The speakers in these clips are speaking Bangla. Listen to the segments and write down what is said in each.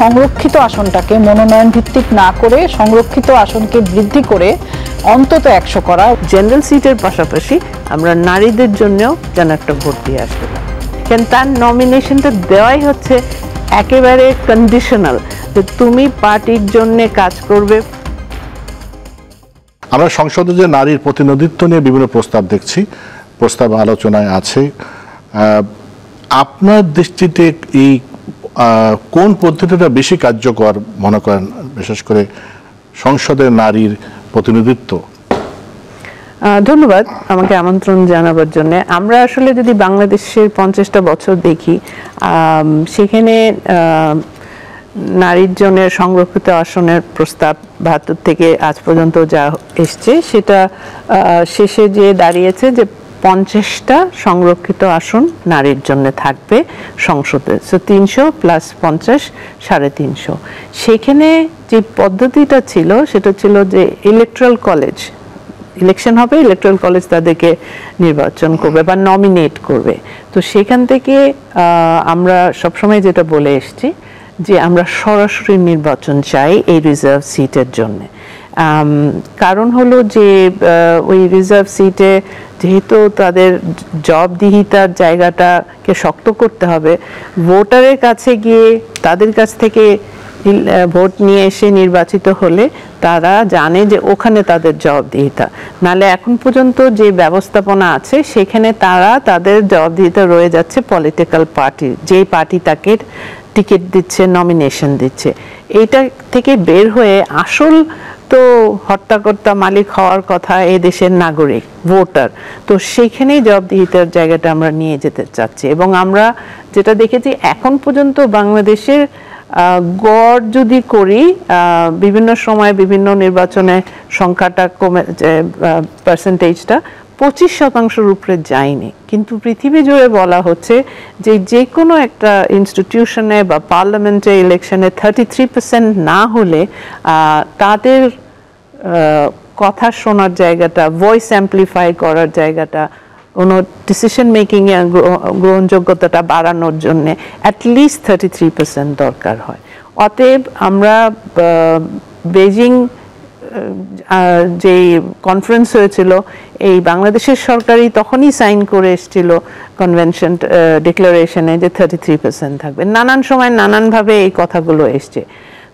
সংরক্ষিত আসনটাকে মনোনয়ন ভিত্তিক না করে সংরক্ষিত আসনকে বৃদ্ধি করে অন্তত 100 করা। জেনারেল সিটের পাশাপাশি আমরা নারীদের জন্যও যেন একটা ভোট দিয়ে আসতে পারি, কেন তার নমিনেশনটা দেওয়াই হচ্ছে একেবারে কন্ডিশনাল যে তুমি পার্টির জন্য কাজ করবে। আমরা সংসদে যে নারীর প্রতিনিধিত্ব নিয়ে বিভিন্ন প্রস্তাব দেখছি, প্রস্তাব আলোচনায় আছে। আপনার দৃষ্টিতে এই কোন পদ্ধতিটা বেশি কার্যকর মনে করেন, বিশেষ করে সংসদে নারীর প্রতিনিধিত্ব? ধন্যবাদ আমাকে আমন্ত্রণ জানাবার জন্য। আমরা আসলে যদি বাংলাদেশের 50টা বছর দেখি, সেখানে নারীর জন্য সংরক্ষিত আসনের প্রস্তাব 72 থেকে আজ পর্যন্ত যা এসছে সেটা শেষে যে দাঁড়িয়েছে যে 50টা সংরক্ষিত আসন নারীর জন্য থাকবে সংসদে। 300 প্লাস 50 350। সেখানে যে পদ্ধতিটা ছিল সেটা ছিল যে ইলেকট্রাল কলেজ, ইলেকশন হবে, ইলেকট্রাল কলেজ তাদেরকে নির্বাচন করবে বা নমিনেট করবে। তো সেখান থেকে আমরা সবসময় যেটা বলে এসছি যে আমরা সরাসরি নির্বাচন চাই এই রিজার্ভ সিটের জন্য। কারণ হলো যে ওই রিজার্ভ সিটে যেহেতু তাদের জবাবদিহিতার জায়গাটাকে শক্ত করতে হবে, ভোটারের কাছে গিয়ে তাদের কাছ থেকে ভোট নিয়ে এসে নির্বাচিত হলে তারা জানে যে ওখানে তাদের জবাবদিহিতা। নালে এখন পর্যন্ত যে ব্যবস্থাপনা আছে সেখানে তারা তাদের জবাবদিহিতা রয়ে যাচ্ছে পলিটিক্যাল পার্টি, যেই পার্টি তাকে টিকিট দিচ্ছে, নমিনেশন দিচ্ছে। এইটা থেকে বের হয়ে আসল তো হর্তাকর্তা মালিক হওয়ার কথা এই দেশের নাগরিক ভোটার, তো সেইখানেই জবাবদিহিতার জায়গাটা আমরা নিয়ে যেতে চাচ্ছি। এবং আমরা যেটা দেখেছি এখন পর্যন্ত বাংলাদেশের গড় যদি করি, বিভিন্ন সময় বিভিন্ন নির্বাচনে সংখ্যাটা কমে, পার্সেন্টেজটা 25% উপরে যায়নি, কিন্তু পৃথিবী জুড়ে বলা হচ্ছে যে যে কোনো একটা ইনস্টিটিউশনে বা পার্লামেন্টে ইলেকশনে 33% না হলে তাদের কথা শোনার জায়গাটা, ভয়েস অ্যাম্পলিফাই করার জায়গাটা, কোনো ডিসিশন মেকিং এ গ্রহণযোগ্যতাটা বাড়ানোর জন্য অ্যাটলিস্ট 33% দরকার হয়। অতএব আমরা বেজিং যে কনফারেন্স হয়েছিল, এই বাংলাদেশের সরকারই তখনই সাইন করে এসেছিল কনভেনশন ডিক্লারেশনে যে 33% থাকবে। নানান সময় নানানভাবে এই কথাগুলো এসছে।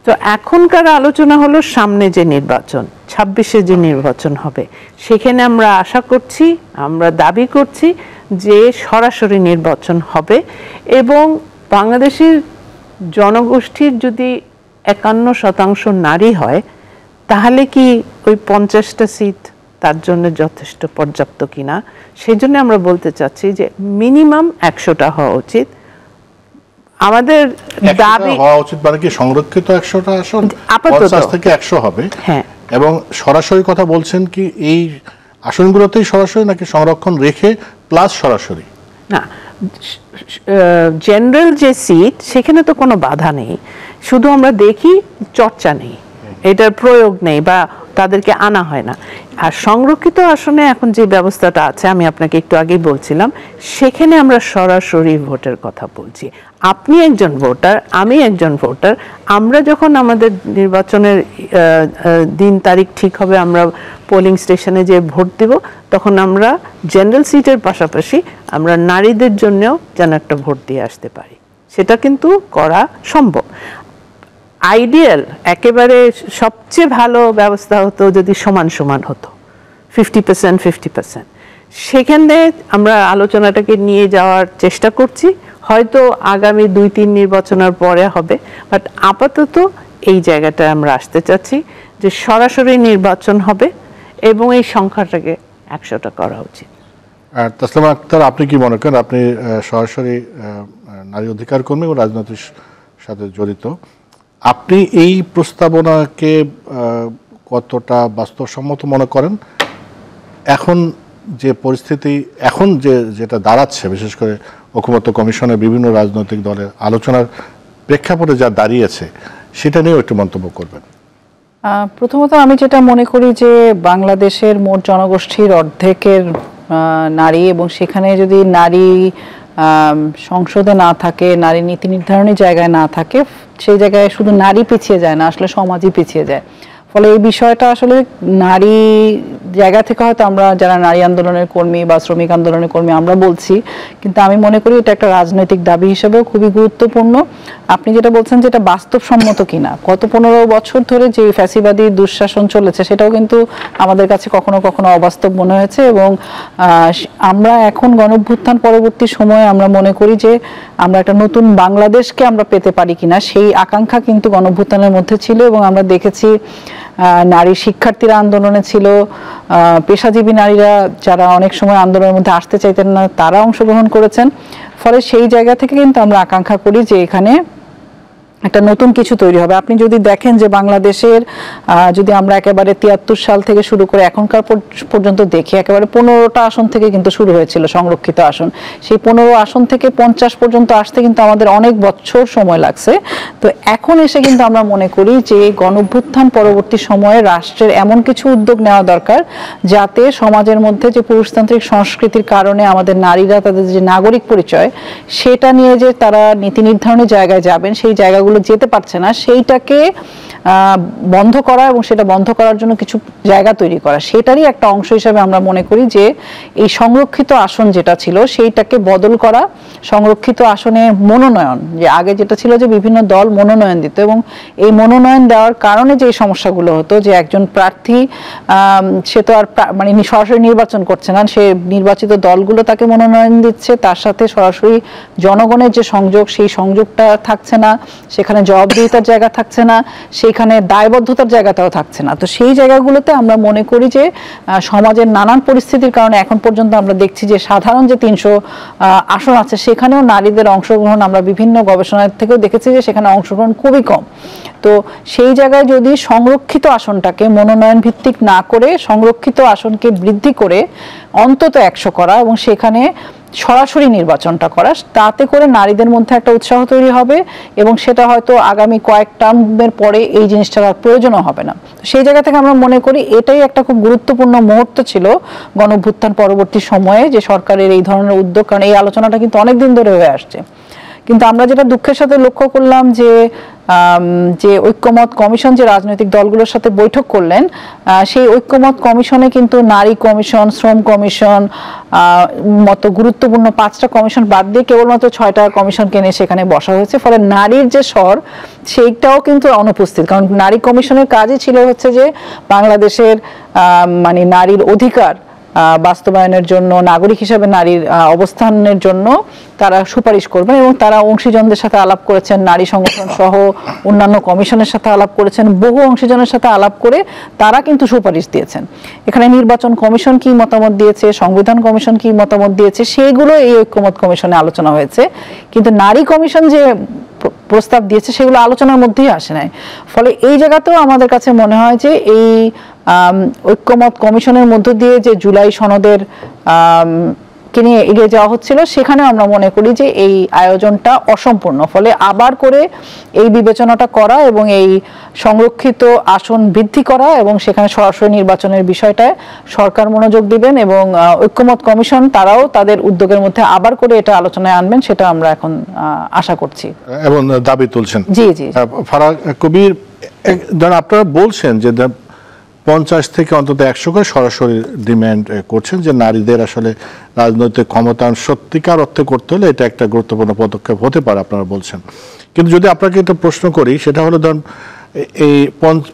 তো এখনকার আলোচনা হলো সামনে যে নির্বাচন, 26-এ যে নির্বাচন হবে, সেখানে আমরা আশা করছি, আমরা দাবি করছি যে সরাসরি নির্বাচন হবে এবং বাংলাদেশের জনগোষ্ঠীর যদি 51% নারী হয় তাহলে কি ওই 50টা সিট তার জন্য যথেষ্ট পর্যাপ্ত কিনা, সেই জন্য আমরা বলতে চাচ্ছি যে মিনিমাম 100টা হওয়া উচিত। আমাদের দাবি হওয়া উচিত মানে কি সংরক্ষিত 100টা আসন 50 থেকে 100 হবে। হ্যাঁ, এবং সরাসরি কথা বলছেন কি এই আসনগুলোতেই সরাসরি নাকি সংরক্ষণ রেখে প্লাস সরাসরি? না, জেনারেল যে সিট সেখানে তো কোনো বাধা নেই, শুধু আমরা দেখি চর্চা নেই, এটার প্রয়োগ নেই বা তাদেরকে আনা হয় না। আর সংরক্ষিত আসনে এখন যে ব্যবস্থাটা আছে আমি আপনাকে একটু আগেই বলছিলাম, সেখানে আমরা সরাসরি ভোটের কথা বলছি। আপনি একজন ভোটার, আমি একজন ভোটার, আমরা যখন আমাদের নির্বাচনের দিন তারিখ ঠিক হবে, আমরা পোলিং স্টেশনে যে ভোট দেব, তখন আমরা জেনারেল সিটের পাশাপাশি আমরা নারীদের জন্যও যেন একটা ভোট দিয়ে আসতে পারি, সেটা কিন্তু করা সম্ভব। আইডিয়াল একেবারে সবচেয়ে ভালো ব্যবস্থা হতো যদি সমান সমান হতো, 50%। সেখানে আমরা আলোচনাটাকে নিয়ে যাওয়ার চেষ্টা করছি, হয়তো আগামী 2-3 নির্বাচনের পরে হবে, বাট আপাতত এই জায়গাটায় আমরা আসতে চাচ্ছি যে সরাসরি নির্বাচন হবে এবং এই সংখ্যাটাকে 100টা করা উচিত। তাসলিমা আক্তার, আপনি কি মনে করেন? আপনি সরাসরি নারী অধিকার কর্মী এবং রাজনীতির সাথে জড়িত, আপনি এই প্রস্তাবনাকে কতটা বাস্তবসম্মত মনে করেন? এখন যে পরিস্থিতি, এখন যেটা দাঁড়াচ্ছে, বিশেষ করে ঐকমত্য কমিশনের বিভিন্ন রাজনৈতিক দলের আলোচনার প্রেক্ষাপটে যা দাঁড়িয়েছে, সেটা নিয়েও একটু মন্তব্য করবেন। প্রথমত আমি যেটা মনে করি যে বাংলাদেশের মোট জনগোষ্ঠীর অর্ধেকের নারী, এবং সেখানে যদি নারী সংসদে না থাকে, নারী নীতি নির্ধারণী জায়গায় না থাকে, সেই জায়গায় শুধু নারী পিছিয়ে যায় না, আসলে সমাজই পিছিয়ে যায়। ফলে এই বিষয়টা আসলে নারী জায়গা থেকে হয়তো আমরা যারা নারী আন্দোলনের কর্মী বা শ্রমিক আন্দোলনের কর্মী আমরা বলছি, কিন্তু আমি মনে করি এটা একটা রাজনৈতিক দাবি হিসেবেও খুবই গুরুত্বপূর্ণ। আপনি যেটা বলছেন যেটা বাস্তবসম্মত কিনা, গত 15 বছর ধরে যে ফ্যাসিবাদী দুঃশাসন চলেছে সেটাও কিন্তু আমাদের কাছে কখনো কখনো অবাস্তব মনে হয়েছে, এবং আমরা এখন গণঅভ্যুত্থান পরবর্তী সময়ে আমরা মনে করি যে আমরা একটা নতুন বাংলাদেশকে আমরা পেতে পারি কিনা সেই আকাঙ্ক্ষা কিন্তু গণঅভ্যুত্থানের মধ্যে ছিল। এবং আমরা দেখেছি নারী শিক্ষার্থীরা আন্দোলনে ছিল, পেশাজীবী নারীরা যারা অনেক সময় আন্দোলনের মধ্যে আসতে চাইতেন না তারা অংশগ্রহণ করেছেন। ফলে সেই জায়গা থেকে কিন্তু আমরা আকাঙ্ক্ষা করি যে এখানে একটা নতুন কিছু তৈরি হবে। আপনি যদি দেখেন যে বাংলাদেশের যদি আমরা একেবারে 73 সাল থেকে শুরু করে এখনকার পর্যন্ত দেখি, একেবারে 15টা আসন থেকে কিন্তু শুরু হয়েছিল সংরক্ষিত আসন। সেই 15 আসন থেকে 50 পর্যন্ত আসতে কিন্তু আমাদের অনেক বছর সময় লাগছে। তো এখন এসে কিন্তু আমরা মনে করি যে গণঅভ্যুত্থান পরবর্তী সময়ে রাষ্ট্রের এমন কিছু উদ্যোগ নেওয়া দরকার যাতে সমাজের মধ্যে যে পুরুষতান্ত্রিক সংস্কৃতির কারণে আমাদের নারীরা তাদের যে নাগরিক পরিচয় সেটা নিয়ে যে তারা নীতি নির্ধারণের জায়গায় যাবেন, সেই জায়গাগুলো যেতে পারছে না, সেইটাকে বন্ধ করা এবং সেটা বন্ধ করার জন্য কিছু জায়গা তৈরি করা, সেটারই একটা অংশ হিসেবে আমরা মনে করি যে এই সংরক্ষিত আসন যেটা ছিল সেইটাকে বদল করা। সংরক্ষিত আসনের মনোনয়ন, যে আগে যেটা ছিল যে বিভিন্ন দল মনোনয়ন দিত, এবং এই মনোনয়ন দেওয়ার কারণে যে সমস্যাগুলো হতো যে একজন প্রার্থী সে তো আর মানে সরাসরি নির্বাচন করছে না, সে নির্বাচিত দলগুলো তাকে মনোনয়ন দিচ্ছে, তার সাথে সরাসরি জনগণের যে সংযোগ সেই সংযোগটা থাকছে না, সেখানে জবাবদিহিতার জায়গা থাকছে না, সেইখানে দায়বদ্ধতার জায়গাটাও থাকছে না। তো সেই জায়গাগুলোতে আমরা মনে করি যে সমাজের নানান পরিস্থিতির কারণে এখন পর্যন্ত আমরা দেখছি যে সাধারণ যে 300 আসন আছে সেখানেও নারীদের অংশগ্রহণ আমরা বিভিন্ন গবেষণার থেকেও দেখেছি যে সেখানে অংশগ্রহণ খুবই কম। তো সেই জায়গায় যদি সংরক্ষিত আসনটাকে মনোনয়ন ভিত্তিক না করে সংরক্ষিত আসনকে বৃদ্ধি করে অন্তত 100 করা এবং সেখানে সরাসরি নির্বাচনটা করা, তাতে করে নারীদের মধ্যে একটা উৎসাহ তৈরি হবে এবং সেটা হয়তো আগামী কয়েক টার্মের পরে এই জিনিসটার আর প্রয়োজনও হবে না। সেই জায়গা থেকে আমরা মনে করি এটাই একটা খুব গুরুত্বপূর্ণ মুহূর্ত ছিল গণঅভ্যুত্থান পরবর্তী সময়ে যে সরকারের এই ধরনের উদ্যোগ, কারণ এই আলোচনাটা কিন্তু অনেকদিন ধরে হয়ে আসছে। কিন্তু আমরা যেটা দুঃখের সাথে লক্ষ্য করলাম যে ঐক্যমত কমিশন যে রাজনৈতিক দলগুলোর সাথে বৈঠক করলেন, সেই ঐক্যমত কমিশনে কিন্তু নারী কমিশন, শ্রম কমিশন মতো গুরুত্বপূর্ণ 5টা কমিশন বাদ দিয়ে কেবলমাত্র 6টা কমিশনকে এনে সেখানে বসা হয়েছে। ফলে নারীর যে স্বর সেইটাও কিন্তু অনুপস্থিত, কারণ নারী কমিশনের কাজই ছিল হচ্ছে যে বাংলাদেশের মানে নারীর অধিকার বাস্তবায়নের জন্য, নাগরিক হিসেবে নারীর অবস্থানের জন্য তারা সুপারিশ করবেন, এবং তারা অংশীজনদের সাথে আলাপ করেছেন, নারী সংগঠন সহ অন্যান্য কমিশনের সাথে আলাপ করেছেন, বহু অংশীজনের সাথে আলাপ করে তারা কিন্তু সুপারিশ দিয়েছেন। এখানে নির্বাচন কমিশন কি মতামত দিয়েছে, সংবিধান কমিশন কি মতামত দিয়েছে, সেইগুলো এই ঐক্যমত কমিশনে আলোচনা হয়েছে। কিন্তু নারী কমিশন যে প্রস্তাব দিয়েছে সেগুলো আলোচনার মধ্যেই আসে নাই। ফলে এই জায়গাতেও আমাদের কাছে মনে হয় যে এই ঐক্যমত কমিশনের মধ্য দিয়ে যে জুলাই সনদের কে নিয়ে এগিয়ে যাওয়া হচ্ছিল সেখানে আমরা মনে করি যে এই আয়োজনটা অসম্পূর্ণ। ফলে আবার করে এই বিবেচনাটা করা এবং এই সংরক্ষিত আসন বৃদ্ধি করা এবং সেখানে সরাসরি নির্বাচনের বিষয়টায় সরকার মনোযোগ দিবেন এবং ঐক্যমত কমিশন তারাও তাদের উদ্যোগের মধ্যে আবার করে এটা আলোচনায় আনবেন, সেটা আমরা এখন আশা করছি এবং দাবি তুলছেন। জি জি ফারাহ কবির, আপনারা বলছেন যে 50 থেকে অন্তত 100 করে সরাসরি ডিমান্ড করছেন যে নারীদের আসলে রাজনৈতিক ক্ষমতায়ন সত্যিকার অর্থে করতে হলে এটা একটা গুরুত্বপূর্ণ পদক্ষেপ হতে পারে, আপনারা বলছেন। কিন্তু যদি আপনাকে একটা প্রশ্ন করি, সেটা হলো ধরুন এই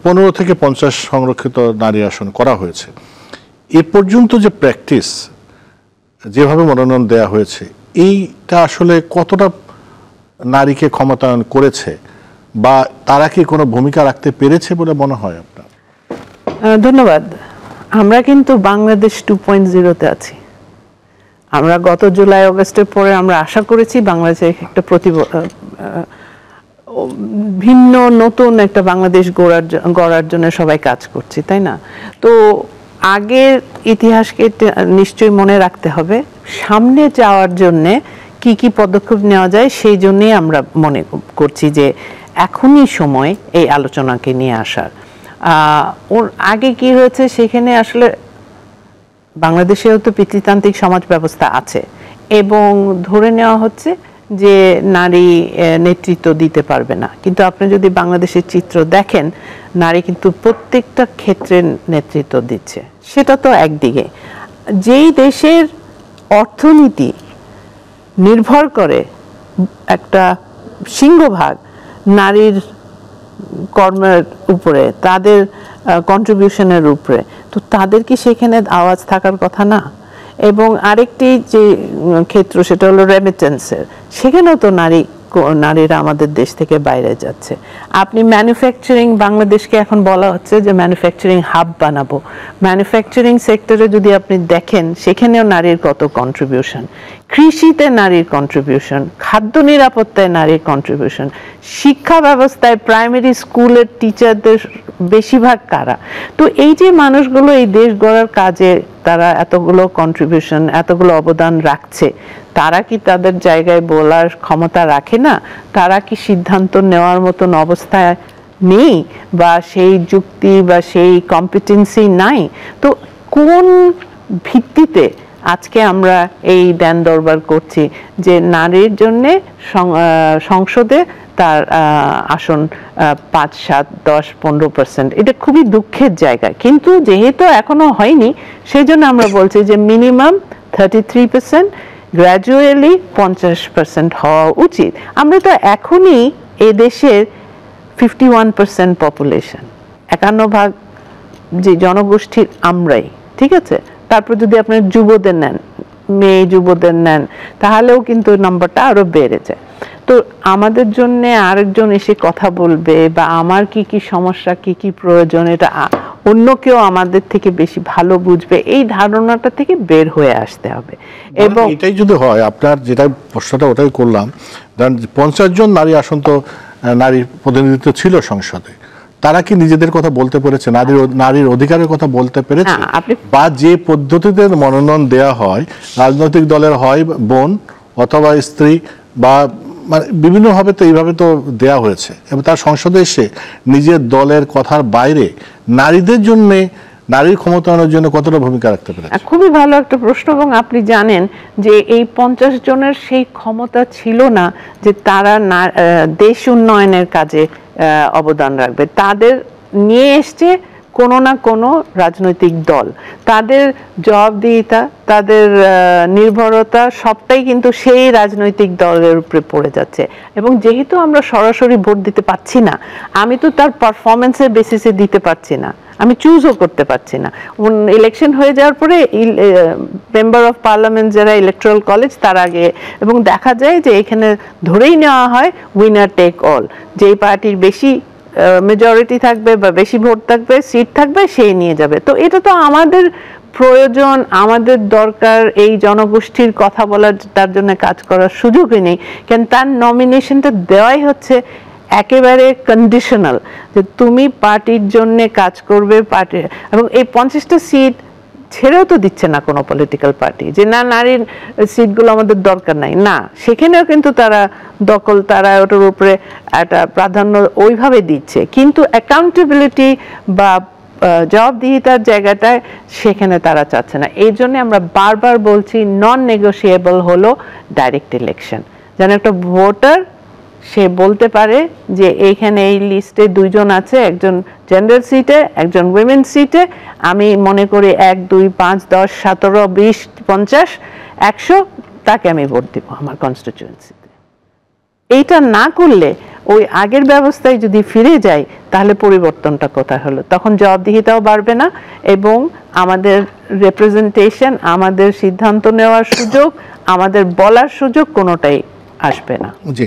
15 থেকে 50 সংরক্ষিত নারী আসন করা হয়েছে, এ পর্যন্ত যে প্র্যাকটিস যেভাবে মনোনয়ন দেওয়া হয়েছে এইটা আসলে কতটা নারীকে ক্ষমতায়ন করেছে বা তারা কি কোনো ভূমিকা রাখতে পেরেছে বলে মনে হয় আপনার? ধন্যবাদ। আমরা কিন্তু বাংলাদেশ 2.0-তে আছি। আমরা গত জুলাই অগস্টের পরে আমরা আশা করেছি বাংলাদেশে একটা ভিন্ন নতুন একটা বাংলাদেশ গড়ার জন্য সবাই কাজ করছি, তাই না? তো আগের ইতিহাসকে নিশ্চয়ই মনে রাখতে হবে, সামনে যাওয়ার জন্যে কি কি পদক্ষেপ নেওয়া যায় সেই জন্যই আমরা মনে করছি যে এখনই সময় এই আলোচনাকে নিয়ে আসার। ওর আগে কি হয়েছে, সেখানে আসলে বাংলাদেশেও তো পিতৃতান্ত্রিক সমাজ ব্যবস্থা আছে এবং ধরে নেওয়া হচ্ছে যে নারী নেতৃত্ব দিতে পারবে না, কিন্তু আপনি যদি বাংলাদেশের চিত্র দেখেন, নারী কিন্তু প্রত্যেকটা ক্ষেত্রে নেতৃত্ব দিচ্ছে। সেটা তো একদিকে। যেই দেশের অর্থনীতি নির্ভর করে একটা সিংহভাগ নারীর কর্মের উপরে, তাদের কন্ট্রিবিউশনের উপরে, তো তাদের কি সেখানে আওয়াজ থাকার কথা না? এবং আরেকটি যে ক্ষেত্র সেটা হলো রেমিটেন্সের, সেখানেও তো নারীরা আমাদের দেশ থেকে বাইরে যাচ্ছে। আপনি ম্যানুফ্যাকচারিং, বাংলাদেশকে এখন বলা হচ্ছে যে ম্যানুফ্যাকচারিং হাব বানাবো। ম্যানুফ্যাকচারিং সেক্টরে যদি আপনি দেখেন, সেখানেও নারীর কত কন্ট্রিবিউশন, কৃষিতে নারীর কন্ট্রিবিউশন, খাদ্য নিরাপত্তায় নারীর কন্ট্রিবিউশন, শিক্ষা ব্যবস্থায় প্রাইমারি স্কুলের টিচারদের বেশিরভাগ কারা। তো এই যে মানুষগুলো এই দেশ গড়ার কাজে তারা এতগুলো কন্ট্রিবিউশন, এতগুলো অবদান রাখছে, তারা কি তাদের জায়গায় বলার ক্ষমতা রাখে না? তারা কি সিদ্ধান্ত নেওয়ার মতন অবস্থায় নেই, বা সেই যুক্তি বা সেই কম্পিটেন্সি নাই? তো কোন ভিত্তিতে আজকে আমরা এই দেন দরবার করছি যে নারীর জন্য সংসদে তার আসন 5, 7, 10, 15%? এটা খুবই দুঃখের জায়গা। কিন্তু যেহেতু এখনো হয়নি, সেই জন্য আমরা বলছি যে মিনিমাম 33%, গ্র্যাজুয়ালি 50% হওয়া উচিত। আমরা তো এখনই এদেশের 51% পপুলেশন, 51% যে জনগোষ্ঠীর আমরাই, ঠিক আছে? তারপর যদি আপনি যুবদের নেন, মেয়ে যুবদের নেন, তাহলেও কিন্তু নাম্বারটা আরো বেড়ে যায়। তো আমাদের জন্য আরেকজন এসে কথা বলবে, বা আমার কি কি সমস্যা, কি কি প্রয়োজন, এটা অন্য কেউ আমাদের থেকে বেশি ভালো বুঝবে, এই ধারণাটা থেকে বের হয়ে আসতে হবে। এবং এটাই যদি হয়, আপনার যেটা প্রশ্নটা ওটাই করলাম, 50 জন নারী আসন তো নারীর প্রতিনিধিত্ব ছিল সংসদে, তারা কি নিজেদের কথা বলতে পেরেছে, নারীর অধিকারের কথা বলতে পেরেছে? বা যে পদ্ধতিতে মনোনয়ন দেয়া হয়, রাজনৈতিক দলের হয় বোন অথবা স্ত্রী, বা মানে বিভিন্নভাবে তো এইভাবে তো দেয়া হয়েছে, এবং তার সংসদে এসে নিজের দলের কথার বাইরে নারীদের জন্য, নারীর ক্ষমতায়নের জন্য কতটা ভূমিকা রাখতে পেরেছে? খুবই ভালো একটা প্রশ্ন। এবং আপনি জানেন যে এই 50 জনের সেই ক্ষমতা ছিল না যে তারা দেশ উন্নয়নের কাজে অবদান রাখবে। তাদের নিয়ে এসছে কোনো না কোনো রাজনৈতিক দল, তাদের জবাবদিহিতা, তাদের নির্ভরতা সবটাই কিন্তু সেই রাজনৈতিক দলের উপরে পড়ে যাচ্ছে। এবং যেহেতু আমরা সরাসরি ভোট দিতে পারছি না, আমি তো তার পারফরমেন্সের বেসিসে দিতে পারছি না, আমি চুজও করতে পারছি না। ইলেকশন হয়ে যাওয়ার পরে মেম্বার অফ পার্লামেন্ট যারা ইলেকট্রাল কলেজ, তার আগে, এবং দেখা যায় যে এখানে ধরেই নেওয়া হয় উইনার টেক অল, যেই পার্টির বেশি মেজরিটি থাকবে বা বেশি ভোট থাকবে, সিট থাকবে, সেই নিয়ে যাবে। তো এটা তো আমাদের প্রয়োজন, আমাদের দরকার এই জনগোষ্ঠীর কথা বলার, তার জন্য কাজ করার সুযোগই নেই। কেন তার নমিনেশনটা দেওয়াই হচ্ছে একেবারে কন্ডিশনাল, যে তুমি পার্টির জন্য কাজ করবে, পার্টি। এবং এই 50টা সিট ছেড়েও তো দিচ্ছে না কোনো পলিটিক্যাল পার্টি, যে না নারীর সিটগুলো আমাদের দরকার নাই, না, সেখানেও কিন্তু তারা দখল, তারা ওটার উপরে একটা প্রাধান্য ওইভাবে দিচ্ছে, কিন্তু অ্যাকাউন্টেবিলিটি বা জবাবদিহিতার জায়গাটায় সেখানে তারা চাচ্ছে না। এই জন্য আমরা বারবার বলছি নন নেগোশিয়েবল হলো ডাইরেক্ট ইলেকশন, যেন একটা ভোটার সে বলতে পারে যে এইখানে এই লিস্টে 2 জন আছে, একজন জেন্ডার সিটে, একজন উইমেন সিটে, আমি মনে করি 1, 2, 5, 10, 17, 20, 50, 100 তাকে আমি ভোট দিব আমার কনস্টিটিউয়েন্সিতে। এইটা না করলে, ওই আগের ব্যবস্থায় যদি ফিরে যাই, তাহলে পরিবর্তনটা কোথায় হলো? তখন জবাবদিহিতাও বাড়বে না, এবং আমাদের রিপ্রেজেন্টেশন, আমাদের সিদ্ধান্ত নেওয়ার সুযোগ, আমাদের বলার সুযোগ কোনোটাই আসবে না। জি।